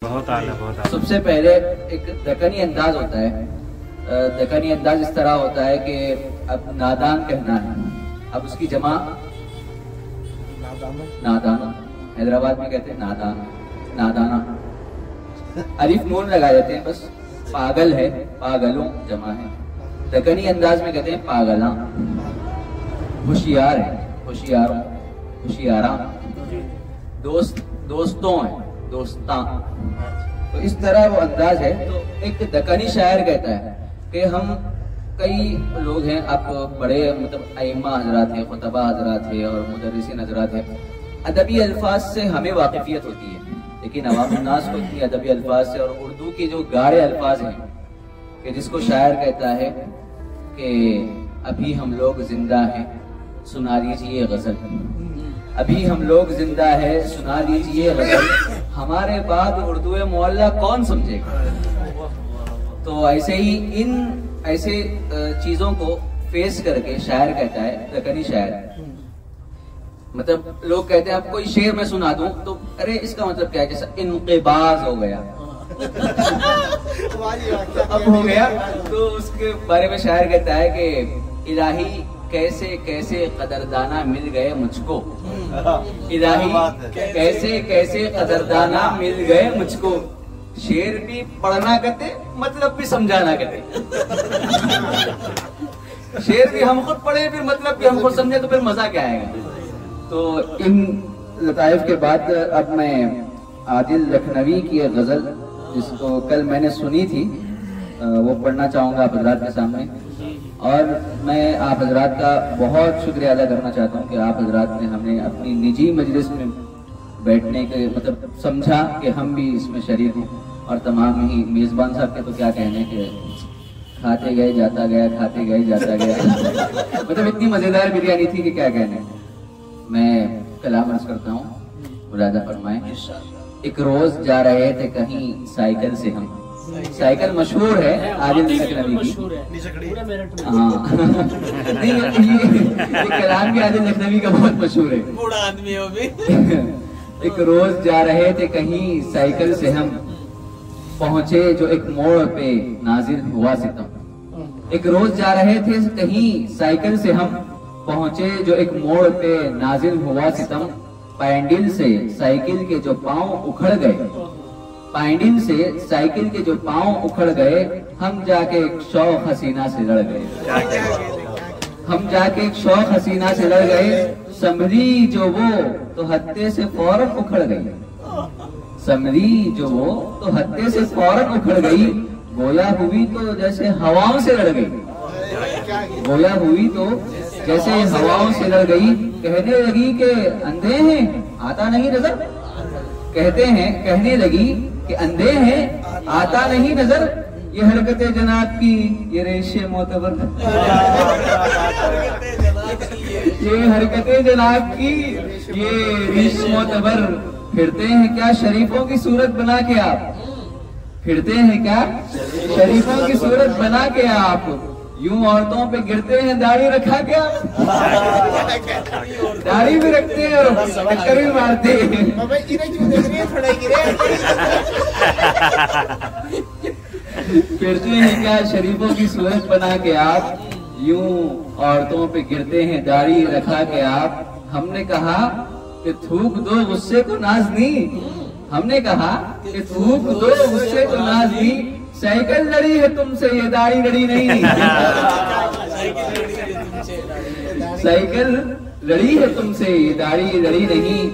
बहुत आला, बहुत आला। सबसे पहले एक दक्कनी अंदाज होता है। दक्कनी अंदाज इस तरह होता है कि अब नादान कहना है, अब उसकी जमा नादाना, हैदराबाद में कहते हैं नादान, नादाना, अलिफ नून लगा देते हैं बस। पागल है, पागलों जमा है। दक्कनी अंदाज में कहते हैं पागला। होशियार है, होशियारों, होशियारा। दोस्त, दोस्तों है, दोस्तां। तो इस तरह वो अंदाज है। तो एक दक्कनी शायर कहता है कि हम कई लोग हैं, आप बड़े मतलब अइम्मा हजरात हैं, खुतबा हजरात हैं और मुदर्रिसीन हजरात हैं, अदबी अल्फाज से हमें वाकिफियत होती है, लेकिन अवाम नास को इतनी अदबी अल्फाज से और उर्दू के जो गाढ़े अल्फाज हैं कि जिसको शायर कहता है कि अभी हम लोग जिंदा हैं, सुना लीजिए गजल। अभी हम लोग जिंदा है, सुना लीजिए गजल। हमारे बाद उर्दू मोहल्ला कौन समझेगा। तो ऐसे ही इन ऐसे चीजों को फेस करके शायर कहता है, दक्कनी शायर, मतलब लोग कहते हैं आप कोई शेर में सुना दूं तो अरे इसका मतलब क्या है, जैसा इनक़िबाज़ हो गया अब हो गया। तो उसके बारे में शायर कहता है कि इलाही कैसे कैसे कदरदाना मिल गए मुझको, इलाही कैसे कैसे कदरदाना मिल गए मुझको। शेर भी पढ़ना कहते, मतलब भी समझाना कहते। शेर भी हम खुद पढ़े फिर मतलब भी हम खुद समझे तो फिर मजा क्या आएगा। तो इन लताइफ के बाद अब मैं आदिल लखनवी की एक गजल जिसको कल मैंने सुनी थी वो पढ़ना चाहूंगा आप हजरात के सामने। और मैं आप हजरात का बहुत शुक्रिया अदा करना चाहता हूँ कि आप हजरात ने हमें अपनी निजी मजलिस में बैठने के मतलब समझा कि हम भी इसमें शरीक हों। और तमाम ही मेजबान साहब के तो क्या कहने के खाते गए जाता गया, खाते गए जाता गया मतलब इतनी मजेदार बिरयानी थी कि क्या कहने। मैं कलाम अर्ज करता हूँ, मुलाजा फरमाएं। एक रोज जा रहे थे कहीं साइकिल से हम, साइकिल मशहूर है आदिल लखनवी की। हाँ ये कलाम भी आदिल लखनवी का बहुत मशहूर है, बूढ़ा आदमी हो भी। एक रोज जा रहे थे कहीं साइकिल से हम, पहुंचे जो एक मोड़ पे नाजिल हुआ सितम। एक रोज जा रहे थे कहीं साइकिल से हम, पहुंचे जो एक मोड़ पे नाजिल हुआ सितम। पैंडिल से साइकिल के जो पांव उखड़ गए, पैंडिल से साइकिल के जो पांव उखड़ गए, हम जाके एक शौक हसीना से लड़ गए। हम जाके एक शौक हसीना से लड़ गए। समरी जो वो तो हत्थे से फौरन उखड़ गई, समरी जो वो तो हत्थे से फौरन उखड़ गई। गोया हुई तो जैसे हवाओं से लड़ गई, गोया हुई तो जैसे हवाओं से लड़ गई। कहने लगी कि अंधे हैं आता नहीं नजर, कहते हैं कहने लगी कि अंधे हैं आता नहीं नजर। ये हरकतें जनाब की ये रेशे मोतबर, ये हरकतें जनाब की ये रेशे मोतबर। फिरते हैं क्या शरीफों की सूरत बना के आप, फिरते हैं क्या शरीफों की सूरत बना के आप। यूं औरतों पे गिरते हैं दाढ़ी रखा क्या, दाढ़ी भी रखते हैं और टक्कर भी मारते हैं। फिरते हैं क्या शरीफों की सूरत बना के आप, यूं औरतों पे गिरते हैं दाढ़ी रखा के आप। हमने कहा कि थूक दो गुस्से को नाज़नी, हमने कहा कि थूक दो गुस्से को नाज़नी। साइकिल लड़ी है तुमसे ये दाढ़ी लड़ी नहीं, साइकिल लड़ी है तुमसे ये दाढ़ी लड़ी नहीं।